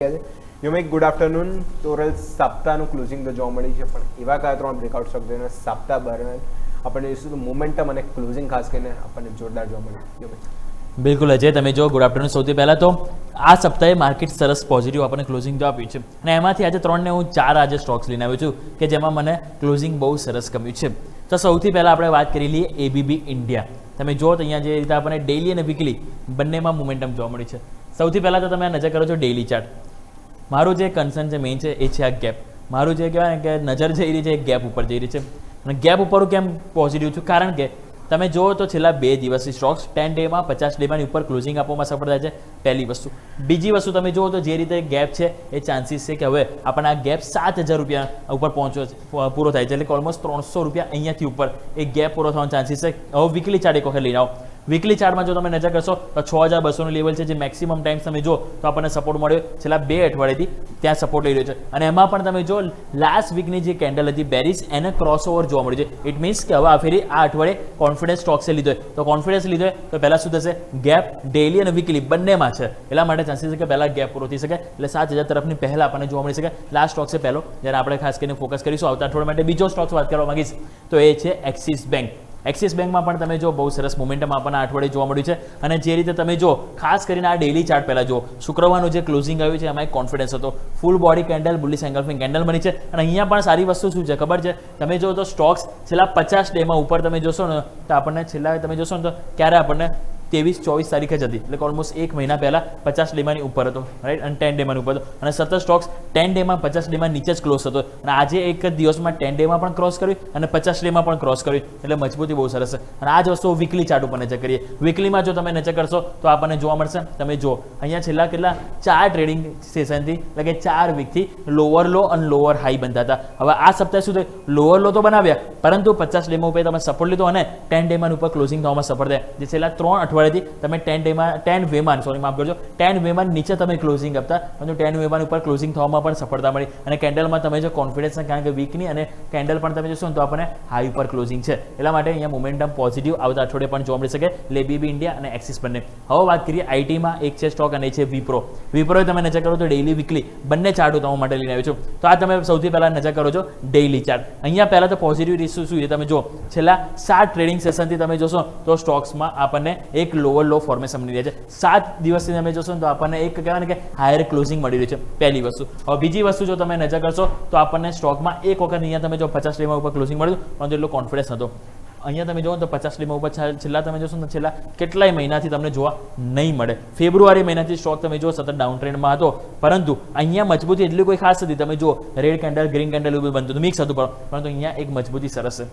યુમિક good afternoon. ટોરલ સપ્તાહનું closing તો જોવા મળી છે, પણ એવા કયા ત્રણ બ્રેકઆઉટ સ્ટોક જોઈને સપ્તાહ દરમિયાન આપણને જોઈશું તો મોમેન્ટમ અને ક્લોઝિંગ ખાસ કરીને આપણને જોરદાર જોવા મળ્યું. બિલકુલ અજય, તમે જો ગુડ આફ્ટરનૂન. સૌથી પહેલાં તો આ સપ્તાહે માર્કેટ સરસ પોઝિટિવ આપણને ક્લોઝિંગ તો આપ્યું છે, અને એમાંથી આજે ત્રણને હું ચાર આજે સ્ટોક્સ લઈને આવ્યો છું કે જેમાં મને ક્લોઝિંગ બહુ સરસ ગમ્યું છે. તો સૌથી પહેલાં આપણે વાત કરી લઈએ એબીબી ઇન્ડિયા. તમે જો તો અહીંયા જે રીતે આપણને ડેઇલી અને વીકલી બંનેમાં મોમેન્ટમ જોવા મળી છે. સૌથી પહેલાં તો તમે આ નજર કરો છો ડેઇલી ચાર્ટ. મારું જે કન્સર્ન છે મેઇન છે એ છે આ ગેપ. મારું જે કહેવાય ને કે નજર જઈ રહી છે એ ગેપ ઉપર જઈ રહી છે, અને ગેપ ઉપર કેમ પોઝિટિવ છું? કારણ કે તમે જુઓ તો છેલ્લા 2 દિવસથી સ્ટોક્સ 10 ડેમાં 50 ડેમાંની ઉપર ક્લોઝિંગ આપવામાં સફળ થાય છે. પહેલી વસ્તુ. બીજી વસ્તુ, તમે જુઓ તો જે રીતે ગેપ છે એ ચાન્સીસ છે કે હવે આપણને આ ગેપ 7,000 રૂપિયા ઉપર પૂરો થાય છે, એટલે કે ઓલમોસ્ટ 300 રૂપિયા અહીંયાથી ઉપર એ ગેપ પૂરો થવાનો ચાન્સીસ છે. હવે વીકલી ચાર્ટ એક વખત લઈને આવો. વીકલી ચાર્ટમાં જો તમે નજર કરશો તો 6,200નું લેવલ છે, જે મેક્સિમમ ટાઈમ તમે જો તો આપણને સપોર્ટ મળ્યો છેલ્લા 2 અઠવાડિયાથી ત્યાં સપોર્ટ લઈ રહ્યો છે. અને એમાં પણ તમે જો લાસ્ટ વીકની જે કેન્ડલ હતી બેરિસ, એને ક્રોસઓવર જોવા મળ્યું છે. ઇટ મીન્સ કે હવે આ ફેરી આ અઠવાડિયે કોન્ફિડન્સ સ્ટોક્સે લીધો હોય, તો કોન્ફિડન્સ લીધો હોય તો પહેલાં શું થશે? ગેપ ડેઇલી અને વીકલી બંનેમાં છે, એટલા માટે ચાન્સીસ છે કે પહેલાં ગેપ પૂરો થઈ શકે, એટલે 7,000 તરફની પહેલાં આપણને જોવા મળી શકે. લાસ્ટ સ્ટોક છે પહેલો, જ્યારે આપણે ખાસ કરીને ફોકસ કરીશું. આવતા અઠવાડિયા માટે બીજો સ્ટોક્સ વાત કરવા માંગીશ તો એ છે એક્સિસ બેંક. એક્સિસ બેંકમાં પણ તમે જો બહુ સરસ મોમેન્ટમ આપણને અઠવાડિયે જોવા મળ્યું છે, અને જે રીતે તમે જો ખાસ કરીને આ ડેઇલી ચાર્ટ પહેલાં જો શુક્રવારનું જે ક્લોઝિંગ આવ્યું છે એમાં એક કોન્ફિડન્સ હતો, full body candle, bullish engulfing candle બની છે. અને અહીંયા પણ સારી વસ્તુ શું છે ખબર છે? તમે જો તો સ્ટોક્સ છેલ્લા 50 ડેમાં ઉપર તમે જોશો ને તો આપણને છેલ્લા તમે જોશો ને તો ક્યારે આપણને 23-24 તારીખે જ હતી, એટલે ઓલમોસ્ટ 1 મહિના પહેલાં 50 ડેમાંની ઉપર હતો, રાઈટ, અને 10 ડેમાંની ઉપર હતો. અને સતત સ્ટોક્સ 10 ડેમાં 50 ડેમાં નીચે જ ક્લોઝ હતો, અને આજે એક જ દિવસમાં 10 ડેમાં પણ ક્રોસ કર્યું અને 50 ડેમાં પણ ક્રોસ કર્યું, એટલે મજબૂતી બહુ સરસ છે. અને આ જ વસ્તુ વીકલી ચાર્ટ ઉપર નજર કરીએ. વીકલીમાં જો તમે નજર કરશો તો આપણને જોવા મળશે, તમે જો અહીંયા છેલ્લા કેટલા 4 ટ્રેડિંગ સેશનથી, એટલે કે 4 વીકથી લોઅર લો અને લોઅર હાઈ બનતા હતા. હવે આ સપ્તાહે શું થયું? લોઅર લો તો બનાવ્યા, પરંતુ 50 ડેમાં ઉપર તમે સપોર્ટ લીધો અને 10 ડેમાં ઉપર ક્લોઝિંગ થવામાં સફળ થયા. જે છેલ્લા 3 અઠવાડિયાથી તમે 10 વેમાં માફ કરજો 10 વેમાં નીચે તમે ક્લોઝિંગ આપતા, પરંતુ 10 વેમાં ઉપર ક્લોઝિંગ થવામાં પણ સફળતા મળી. અને કેન્ડલમાં તમે જો કોન્ફિડન્સ, કારણ કે વીકની અને કેન્ડલ પણ તમે જોશો ને તો આપણને હાઈ ઉપર ક્લોઝિંગ છે, એટલા માટે અહીંયા મોમેન્ટમ પોઝિટિવ આવતા અઠવાડિયે પણ જોવા મળી શકે. એબીબી ઇન્ડિયા અને એક્સિસ બંને. હવે વાત કરીએ આઈટીમાં. એક છે સ્ટોક અને એ છે વિપ્રો. વિપ્રો તમે નજર કરો તો ડેઇલી વીકલી બંને ચાર્ટ હું તમારા માટે લઈને આવ્યો છું. તો આ તમે સૌથી પહેલા નજર કરો છો ડેઇલી ચાર્ટ. અહીંયા પહેલા તો પોઝિટિવ ઇસ્યુ શું છે? તમે જો છેલ્લા 7 ટ્રેડિંગ સેશનથી તમે જોશો તો સ્ટોક્સમાં આપણને એક લોઅર લો ફોર્મેશન મળી રહ્યા છે. 7 દિવસથી તમે જોશો ને તો આપણને એક કહેવાય ને કે હાયર ક્લોઝિંગ મળી રહ્યું છે, પહેલી વસ્તુ. હવે બીજી વસ્તુ જો તમે નજર કરશો તો આપણને સ્ટોકમાં એક વખત અહીંયા તમે જો 50 ડેમાં ઉપર ક્લોઝિંગ મળ્યું, પરંતુ એટલો કોન્ફિડન્સ હતો. અહીંયા તમે જુઓ તો 50 ડેમાં ઉપર છેલ્લા તમે જોશો ને છેલ્લા કેટલાય મહિનાથી તમને જોવા નહીં મળે. ફેબ્રુઆરી મહિનાથી સ્ટોક તમે જુઓ સતત ડાઉન ટ્રેન્ડમાં હતો, પરંતુ અહીંયા મજબૂતી એટલી કોઈ ખાસ હતી. તમે જુઓ રેડ કેન્ડલ, ગ્રીન કેન્ડલ એવું બનતું હતું, મિક્સ હતું, પરંતુ અહીંયા એક મજબૂતી સરસ છે.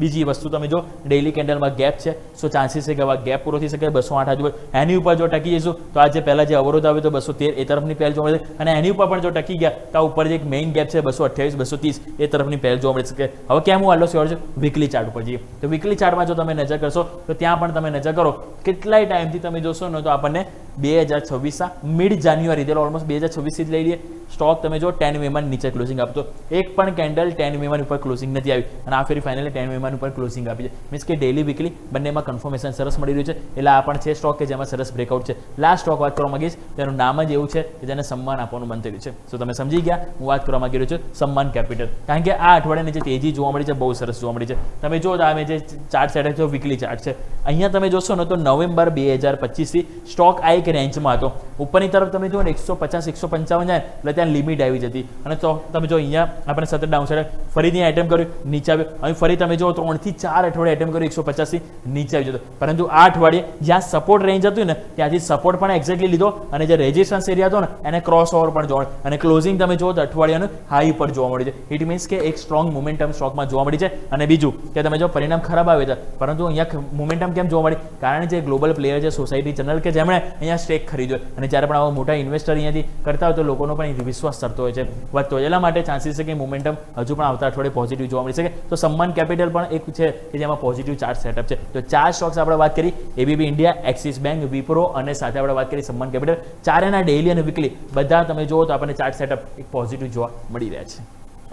બીજી વસ્તુ, તમે જો ડેઇલી કેન્ડલમાં ગેપ છે, સો ચાન્સીસ છે કે હવે ગેપ પૂરો થઈ શકે 208 આજુ. એની ઉપર જો ટકી જઈશું તો આજે પહેલાં જે અવરોધ આવ્યો તો 213 એ તરફની પહેલ જોવા મળે, અને એની ઉપર પણ જો ટકી ગયા તો આ ઉપર જે એક મેઇન ગેપ છે 228, 230 એ તરફની પહેલ જોવા મળી શકે. હવે કેમ હું આટલો શ્યોર છું? વીકલી ચાર્ટ ઉપર જઈએ તો વીકલી ચાર્ટમાં જો તમે નજર કરશો તો ત્યાં પણ તમે નજર કરો કેટલાય ટાઈમથી તમે જોશો ને તો આપણને 2026ના મિડ જાન્યુઆરી, એટલે ઓલમોસ્ટ 2026થી જ લઈ લઈએ સ્ટોક તમે જો 10 વેમાં નીચે ક્લોઝિંગ આપતો, એક પણ કેન્ડલ 10 વેમાં ઉપર ક્લોઝિંગ નથી આવી, અને આ ફેરી ફાઇનલી 10 વેમાં ઉપર ક્લોઝિંગ આપી છે. મીન્સ કે ડેઇલી વીકલી બંનેમાં કન્ફર્મેશન સરસ મળી રહ્યું છે, એટલે આ પણ છે સ્ટોક કે જેમાં સરસ બ્રેકઆઉટ છે. લાસ્ટ સ્ટોક વાત કરવા માંગીશ તેનું નામ જ એવું છે કે જેને સન્માન આપવાનું મન થયું છે. સો તમે સમજી ગયા હું વાત કરવા માંગી રહ્યો છું સન્માન કેપિટલ, કારણ કે આ અઠવાડિયાની જે તેજી જોવા મળી છે બહુ સરસ જોવા મળી છે. તમે જો આ જે ચાર્ટ સેટ છે વીકલી ચાર્ટ છે, અહીંયા તમે જોશો ને તો નવેમ્બર 2025થી સ્ટોક આ એક રેન્જમાં હતો. ઉપરની તરફ તમે જુઓ ને 150-155 જાય એટલે ત્યાં લિમિટ આવી જતી, અને તો તમે જો અહીંયા આપણે સતત ડાઉન સાઈડ ફરીથી એટેમ્પ કર્યું, નીચે આવ્યો. અહીં ફરી તમે જો 3 થી 4 અઠવાડિયે એટેમ્પ કર્યું 150થી નીચે આવી જતો, પરંતુ આ અઠવાડિયે જ્યાં સપોર્ટ રેન્જ હતું ને ત્યાંથી સપોર્ટ પણ એક્ઝેક્ટલી લીધો, અને જે રેઝિસ્ટન્સ એરિયા હતો ને એને ક્રોસ ઓવર પણ જોવા મળે, અને ક્લોઝિંગ તમે જુઓ તો અઠવાડિયાનું હાઈ પર જોવા મળી છે. ઇટ મીન્સ કે એક સ્ટ્રોંગ મોમેન્ટમ સ્ટોકમાં જોવા મળી છે. અને બીજું કે તમે જો પરિણામ ખરાબ આવે છે, પરંતુ અહીંયા મોમેન્ટમ કેમ જોવા મળી? કારણ જે ગ્લોબલ પ્લેયર છે સોસાયટી ચેનલ કે જેમણે અહીંયા સ્ટેક ખરીદ્યો, અને જ્યારે પણ આવા મોટા ઇન્વેસ્ટર અહીંયાથી કરતા હોય તો લોકોનો પણ વિશ્વાસ કરતો હોય છે, વધતો હોય. એટલા માટે ચાન્સીસ છે કે મોમેન્ટમ હજુ પણ આવતા અઠવાડિયે પોઝિટિવ જોવા મળી શકે. તો સન્માન કેપિટલ પણ એક છે કે જેમાં પોઝિટિવ ચાર્ટ સેટઅપ છે. તો 4 સ્ટોક્સ આપણે વાત કરી, ABB India, axis bank, Wipro, અને સાથે આપણે વાત કરી સન્માન કેપિટલ. ચારેના ડેઇલી અને વીકલી બધા તમે જુઓ તો આપણને ચાર્ટ સેટઅપ એક પોઝિટિવ જોવા મળી રહ્યા છે.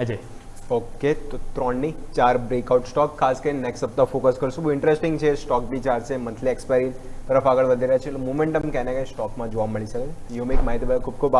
અજય ઓકે, તો 3ની 4 બ્રેકઆઉટ સ્ટોક ખાસ કરીને નેક્સ્ટ સપ્તાહ ફોકસ કરશું. બહુ ઇન્ટરેસ્ટિંગ છે. સ્ટોક બી ચાર્ટ છે, મંથલી એક્સપાયરી તરફ આગળ વધી રહ્યા છે, એટલે મોમેન્ટમ ક્યાંને ક્યાં સ્ટોકમાં જોવા મળી શકે. યુમિક માહિતી ખૂબ ખૂબ